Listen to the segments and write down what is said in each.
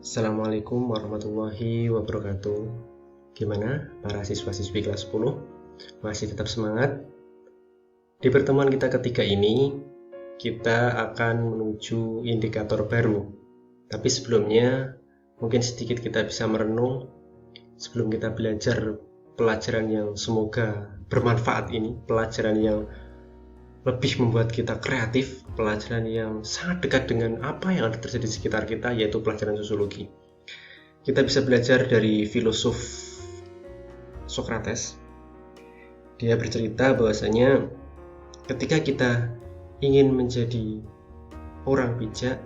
Assalamualaikum warahmatullahi wabarakatuh. Gimana para siswa-siswi kelas 10? Masih tetap semangat? Di pertemuan kita ketiga ini, kita akan menuju indikator baru. Tapi sebelumnya, mungkin sedikit kita bisa merenung sebelum kita belajar pelajaran yang semoga bermanfaat ini, pelajaran yang lebih membuat kita kreatif, pelajaran yang sangat dekat dengan apa yang ada terjadi di sekitar kita, yaitu pelajaran sosiologi. Kita bisa belajar dari filosof Socrates. Dia bercerita bahwasanya ketika kita ingin menjadi orang bijak,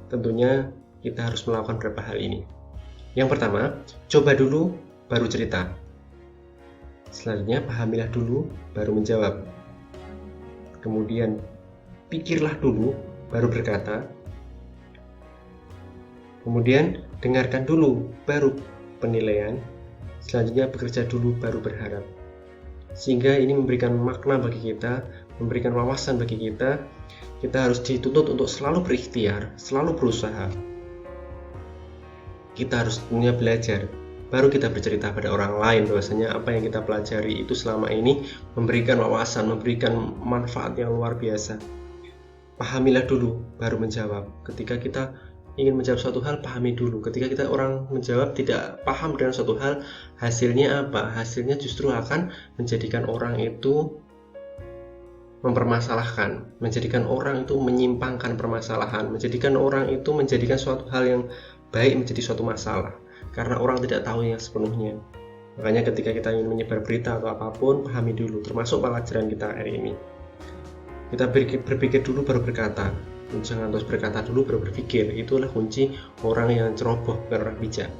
tentunya kita harus melakukan beberapa hal ini. Yang pertama, coba dulu baru cerita. Selanjutnya, pahamilah dulu baru menjawab. Kemudian pikirlah dulu baru berkata. Kemudian dengarkan dulu baru penilaian. Selanjutnya bekerja dulu baru berharap. Sehingga ini memberikan makna bagi kita, memberikan wawasan bagi kita. Kita harus dituntut untuk selalu berikhtiar, selalu berusaha. Kita harus punya belajar. Baru kita bercerita pada orang lain bahwasanya apa yang kita pelajari itu selama ini memberikan wawasan, memberikan manfaat yang luar biasa. Pahamilah dulu baru menjawab. Ketika kita ingin menjawab suatu hal, pahami dulu. Ketika kita orang menjawab tidak paham dengan suatu hal, hasilnya apa? Hasilnya justru akan menjadikan orang itu mempermasalahkan, menjadikan orang itu menyimpangkan permasalahan, menjadikan orang itu menjadikan suatu hal yang baik menjadi suatu masalah. Karena orang tidak tahu yang sepenuhnya. Makanya ketika kita ingin menyebar berita atau apapun, pahami dulu, termasuk pelajaran kita hari ini. Kita berpikir dulu baru berkata. Jangan terus berkata dulu baru berpikir. Itulah kunci orang yang ceroboh, bukan orang bijak.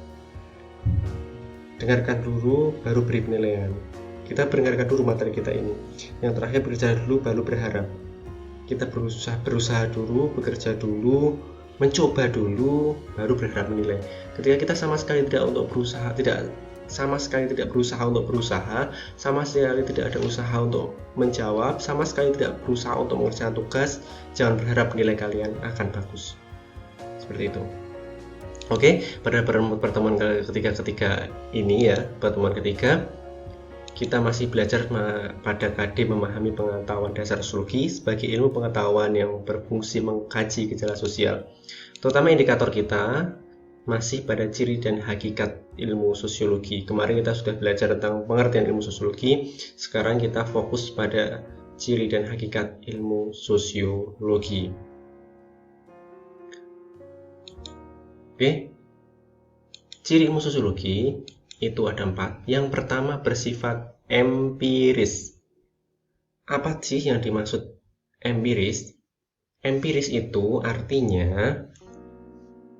Dengarkan dulu baru beri penilaian. Kita mendengarkan dulu materi kita ini. Yang terakhir, bekerja dulu baru berharap. Kita berusaha dulu, bekerja dulu, mencoba dulu baru berharap menilai. Ketika kita sama sekali tidak berusaha untuk berusaha, sama sekali tidak ada usaha untuk menjawab, sama sekali tidak berusaha untuk mengerjakan tugas, jangan berharap nilai kalian akan bagus. Seperti itu. Oke, pada pertemuan ketiga ini ya, pertemuan ketiga, kita masih belajar pada KD memahami pengetahuan dasar sosiologi sebagai ilmu pengetahuan yang berfungsi mengkaji gejala sosial. Terutama indikator kita masih pada ciri dan hakikat ilmu sosiologi. Kemarin kita sudah belajar tentang pengertian ilmu sosiologi, sekarang kita fokus pada ciri dan hakikat ilmu sosiologi. Oke, ciri ilmu sosiologi itu ada 4. Yang pertama bersifat empiris. Apa sih yang dimaksud empiris? Empiris itu artinya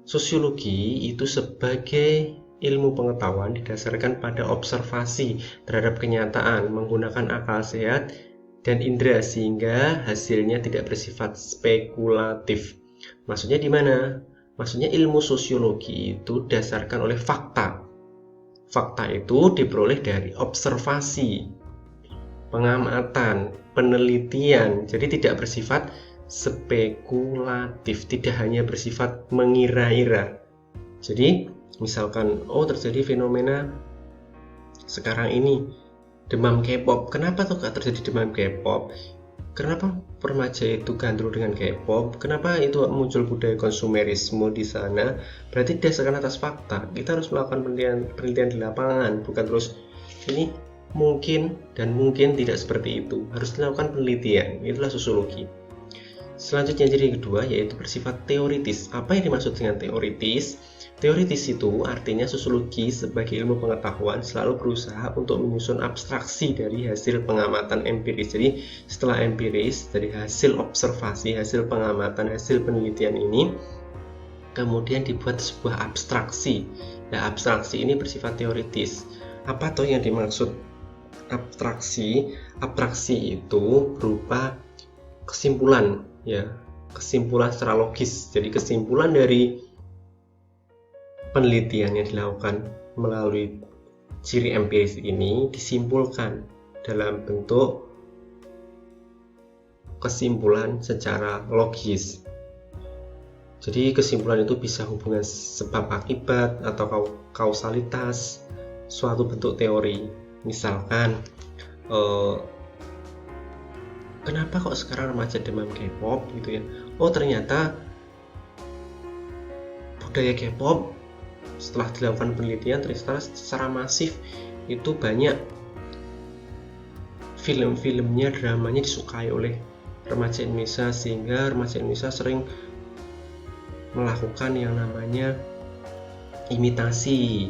sosiologi itu sebagai ilmu pengetahuan didasarkan pada observasi terhadap kenyataan menggunakan akal sehat dan indera sehingga hasilnya tidak bersifat spekulatif. Maksudnya di mana? Maksudnya ilmu sosiologi itu didasarkan oleh fakta. Fakta itu diperoleh dari observasi, pengamatan, penelitian. Jadi tidak bersifat spekulatif, tidak hanya bersifat mengira-ira. Jadi misalkan terjadi fenomena sekarang ini demam K-pop. Kenapa tuh terjadi demam K-pop? Kenapa remaja itu gandrung dengan K-pop? Kenapa itu muncul budaya konsumerisme di sana? Berarti berdasarkan atas fakta. Kita harus melakukan penelitian di lapangan, bukan terus ini mungkin dan mungkin tidak seperti itu. Harus dilakukan penelitian. Itulah sosiologi. Selanjutnya ciri kedua yaitu bersifat teoritis. Apa yang dimaksud dengan teoritis? Teoritis itu artinya sosiologi sebagai ilmu pengetahuan selalu berusaha untuk menyusun abstraksi dari hasil pengamatan empiris. Jadi setelah empiris, dari hasil observasi, hasil pengamatan, hasil penelitian ini kemudian dibuat sebuah abstraksi. Nah, abstraksi ini bersifat teoritis. Apa tuh yang dimaksud abstraksi? Abstraksi itu berupa kesimpulan, ya, kesimpulan secara logis. Jadi kesimpulan dari penelitian yang dilakukan melalui ciri empiris ini disimpulkan dalam bentuk kesimpulan secara logis. Jadi kesimpulan itu bisa hubungan sebab akibat atau kausalitas suatu bentuk teori. Misalkan kenapa kok sekarang remaja demam K-pop gitu ya? Oh, ternyata budaya K-pop setelah dilakukan penelitian ternyata secara masif itu banyak film-filmnya, dramanya disukai oleh remaja Indonesia, sehingga remaja Indonesia sering melakukan yang namanya imitasi,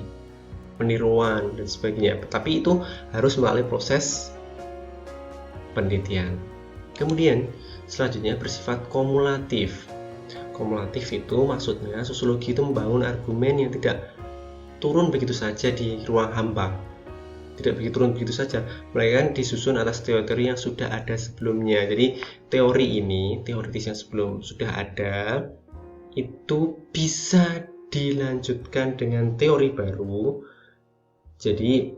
peniruan dan sebagainya. Tapi itu harus melalui proses penelitian. Kemudian selanjutnya bersifat kumulatif. Kumulatif itu maksudnya sosiologi itu membangun argumen yang tidak turun begitu saja di ruang hampa, tidak begitu turun begitu saja, melainkan disusun atas teori yang sudah ada sebelumnya. Jadi teori ini, teoritis yang sebelum sudah ada, itu bisa dilanjutkan dengan teori baru. Jadi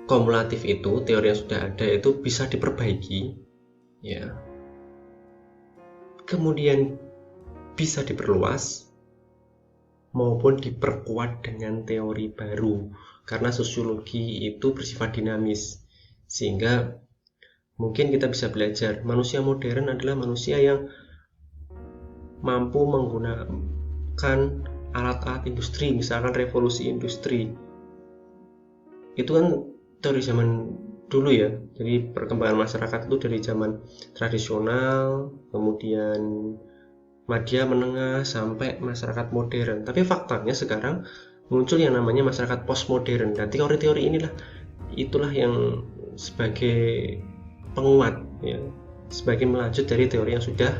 kumulatif itu, teori yang sudah ada itu bisa diperbaiki, ya. Kemudian bisa diperluas maupun diperkuat dengan teori baru, karena sosiologi itu bersifat dinamis, sehingga mungkin kita bisa belajar manusia modern adalah manusia yang mampu menggunakan alat-alat industri, misalkan revolusi industri. Itu kan teori zaman dulu ya. Jadi perkembangan masyarakat itu dari zaman tradisional, kemudian media menengah sampai masyarakat modern. Tapi faktanya sekarang muncul yang namanya masyarakat postmodern. Dan teori-teori itulah yang sebagai penguat, ya, sebagai melanjut dari teori yang sudah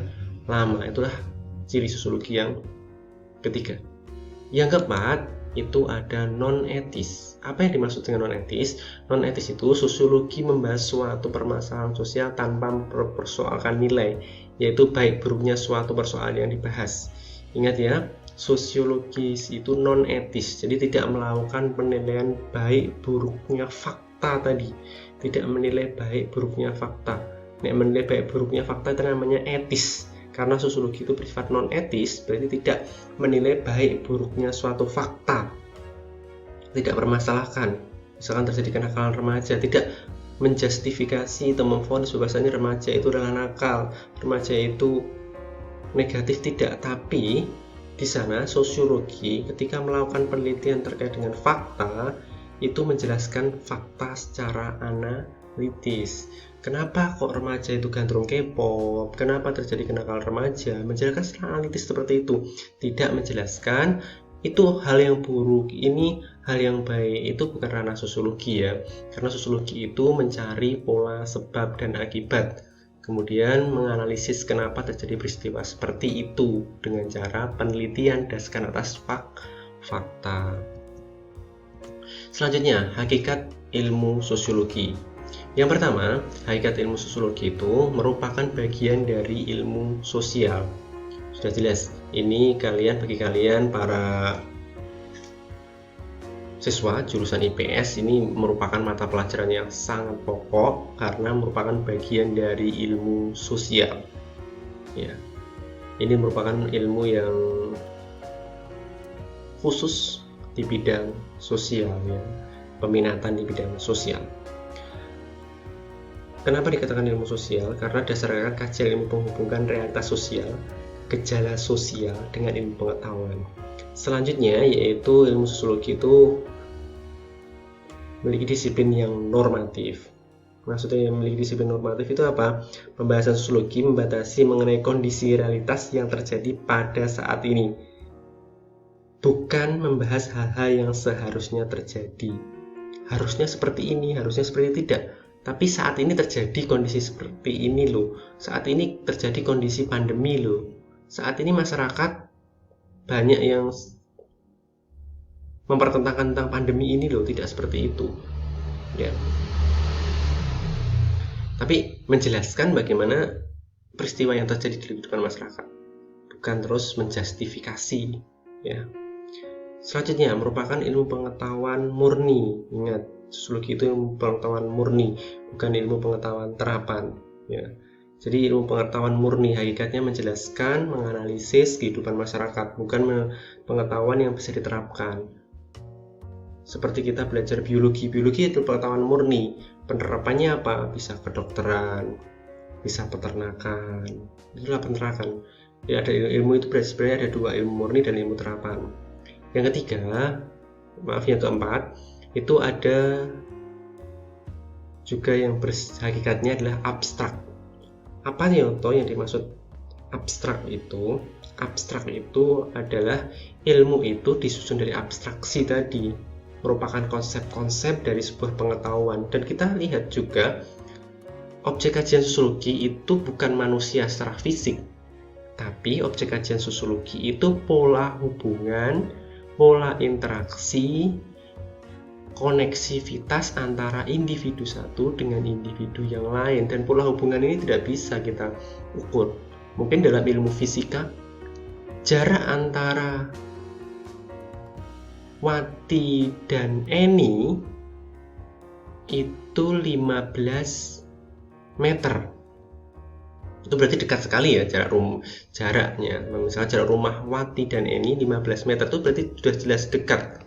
lama. Itulah ciri sosiologi yang ketiga. Yang keempat itu ada non-etis. Apa yang dimaksud dengan non-etis? Non-etis itu sosiologi membahas suatu permasalahan sosial tanpa mempersoalkan nilai, yaitu baik buruknya suatu persoalan yang dibahas. Ingat ya, sosiologis itu non-etis, jadi tidak melakukan penilaian baik buruknya fakta tadi, tidak menilai baik buruknya fakta. Menilai baik buruknya fakta itu namanya etis. Karena sosiologi itu bersifat non-etis, berarti tidak menilai baik buruknya suatu fakta, tidak permasalahkan. Misalkan terjadi kenakalan remaja, tidak menjustifikasi atau memvonis bahwasanya remaja itu adalah nakal, remaja itu negatif, tidak. Tapi di sana sosiologi ketika melakukan penelitian terkait dengan fakta itu menjelaskan fakta secara analitis. Kenapa kok remaja itu gandrung K-pop? Kenapa terjadi kenakalan remaja? Menjelaskan secara analitis seperti itu, tidak menjelaskan itu hal yang buruk, ini hal yang baik. Itu bukan ranah sosiologi ya, karena sosiologi itu mencari pola sebab dan akibat, kemudian menganalisis kenapa terjadi peristiwa seperti itu dengan cara penelitian dasarkan atas fakta. Selanjutnya, hakikat ilmu sosiologi. Yang pertama, hakikat ilmu sosiologi itu merupakan bagian dari ilmu sosial. Sudah jelas, ini bagi kalian para siswa jurusan IPS, ini merupakan mata pelajaran yang sangat pokok karena merupakan bagian dari ilmu sosial. Ya, ini merupakan ilmu yang khusus di bidang sosial, ya, peminatan di bidang sosial. Kenapa dikatakan ilmu sosial? Karena berdasarkan kajian ilmu menghubungkan realitas sosial, gejala sosial dengan ilmu pengetahuan. Selanjutnya yaitu ilmu sosiologi itu memiliki disiplin yang normatif. Maksudnya yang memiliki disiplin normatif itu apa? Pembahasan sosiologi membatasi mengenai kondisi realitas yang terjadi pada saat ini, bukan membahas hal-hal yang seharusnya terjadi. Harusnya seperti ini, harusnya seperti tidak. Tapi saat ini terjadi kondisi seperti ini loh. Saat ini terjadi kondisi pandemi loh. Saat ini masyarakat banyak yang mempertentangkan tentang pandemi ini loh, tidak seperti itu. Ya. Tapi menjelaskan bagaimana peristiwa yang terjadi di kehidupan masyarakat, bukan terus menjustifikasi. Ya. Selanjutnya merupakan ilmu pengetahuan murni. Ingat, sosiologi itu ilmu pengetahuan murni, bukan ilmu pengetahuan terapan. Ya. Jadi ilmu pengetahuan murni hakikatnya menjelaskan, menganalisis kehidupan masyarakat, bukan pengetahuan yang bisa diterapkan. Seperti kita belajar biologi itu pengetahuan murni. Penerapannya apa? Bisa kedokteran, bisa peternakan. Itulah peternakan. Ya, ada ilmu itu sebenarnya ada dua, ilmu murni dan ilmu terapan. Yang ketiga, yang keempat, itu ada juga yang hakikatnya adalah abstrak. Apa nih yang dimaksud abstrak itu? Abstrak itu adalah ilmu itu disusun dari abstraksi tadi, merupakan konsep-konsep dari sebuah pengetahuan. Dan kita lihat juga objek kajian sosiologi itu bukan manusia secara fisik, tapi objek kajian sosiologi itu pola hubungan, pola interaksi, koneksivitas antara individu satu dengan individu yang lain. Dan pola hubungan ini tidak bisa kita ukur. Mungkin dalam ilmu fisika, jarak antara Wati dan Eni itu 15 meter. Itu berarti dekat sekali ya jaraknya. Misalnya jarak rumah Wati dan Eni 15 meter itu berarti sudah jelas dekat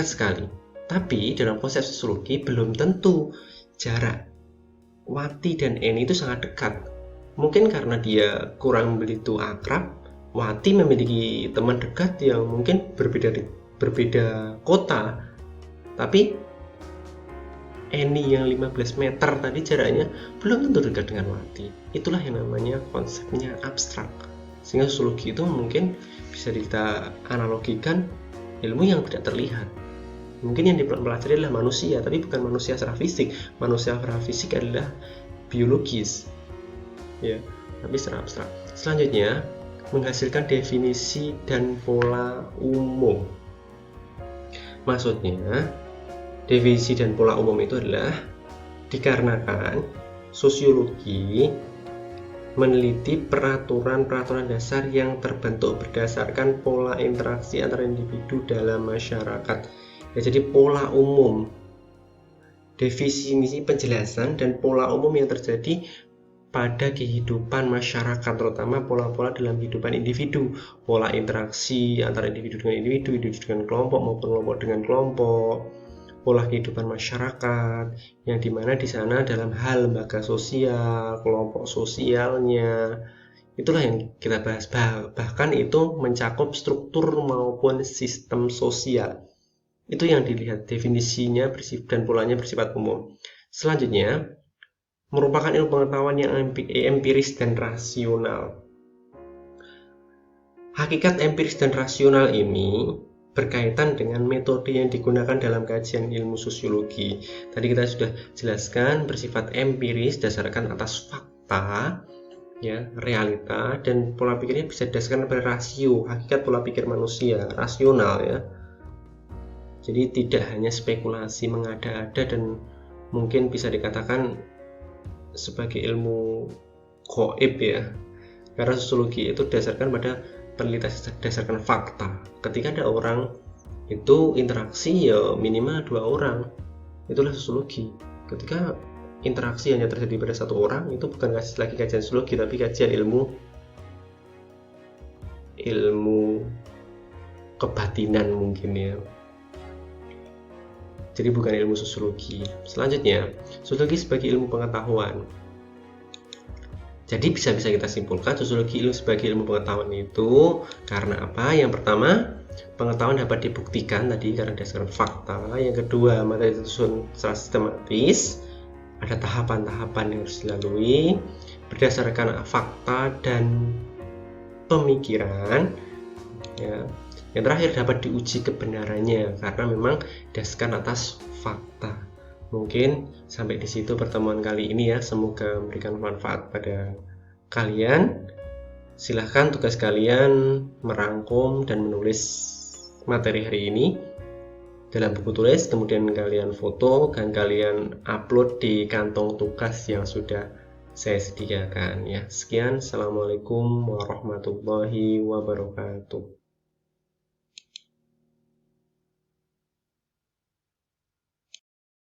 sekali. Tapi dalam konsep sosiologi belum tentu jarak Wati dan Eni itu sangat dekat. Mungkin karena dia kurang begitu akrab, Wati memiliki teman dekat yang mungkin berbeda kota. Tapi Eni yang 15 meter tadi jaraknya belum tentu dekat dengan Wati. Itulah yang namanya konsepnya abstrak. Sehingga sosiologi itu mungkin bisa kita analogikan ilmu yang tidak terlihat. Mungkin yang dipelajari adalah manusia, tapi bukan manusia secara fisik. Manusia secara fisik adalah biologis, ya, tapi secara abstrak. Selanjutnya, menghasilkan definisi dan pola umum. Maksudnya, definisi dan pola umum itu adalah dikarenakan sosiologi meneliti peraturan-peraturan dasar yang terbentuk berdasarkan pola interaksi antara individu dalam masyarakat. Ya, jadi pola umum, definisi, penjelasan, dan pola umum yang terjadi pada kehidupan masyarakat, terutama pola-pola dalam kehidupan individu, pola interaksi antara individu dengan individu dengan kelompok maupun kelompok dengan kelompok, pola kehidupan masyarakat, yang dimana di sana dalam hal lembaga sosial, kelompok sosialnya, itulah yang kita bahas. Bahkan itu mencakup struktur maupun sistem sosial. Itu yang dilihat, definisinya dan polanya bersifat umum. Selanjutnya, merupakan ilmu pengetahuan yang empiris dan rasional. Hakikat empiris dan rasional ini berkaitan dengan metode yang digunakan dalam kajian ilmu sosiologi. Tadi kita sudah jelaskan bersifat empiris, dasarkan atas fakta, ya, realita, dan pola pikirnya bisa didasarkan pada rasio, hakikat pola pikir manusia, rasional, ya. Jadi tidak hanya spekulasi mengada-ada dan mungkin bisa dikatakan sebagai ilmu gaib, ya. Karena sosiologi itu didasarkan pada penelitian berdasarkan fakta. Ketika ada orang itu interaksi, ya minimal 2 orang. Itulah sosiologi. Ketika interaksi hanya terjadi pada 1 orang, itu bukan lagi kajian sosiologi, tapi kajian ilmu kebatinan mungkin, ya. Jadi bukan ilmu sosiologi. Selanjutnya, sosiologi sebagai ilmu pengetahuan. Jadi bisa kita simpulkan sosiologi sebagai ilmu pengetahuan itu karena apa? Yang pertama, pengetahuan dapat dibuktikan tadi karena berdasarkan fakta. Yang kedua, materi disusun secara sistematis. Ada tahapan-tahapan yang harus dilalui berdasarkan fakta dan pemikiran, ya. Yang terakhir, dapat diuji kebenarannya karena memang didasarkan atas fakta. Mungkin sampai di situ pertemuan kali ini, ya. Semoga memberikan manfaat pada kalian. Silahkan tugas kalian merangkum dan menulis materi hari ini dalam buku tulis, kemudian kalian foto dan kalian upload di kantong tugas yang sudah saya sediakan, ya. Sekian, assalamualaikum warahmatullahi wabarakatuh.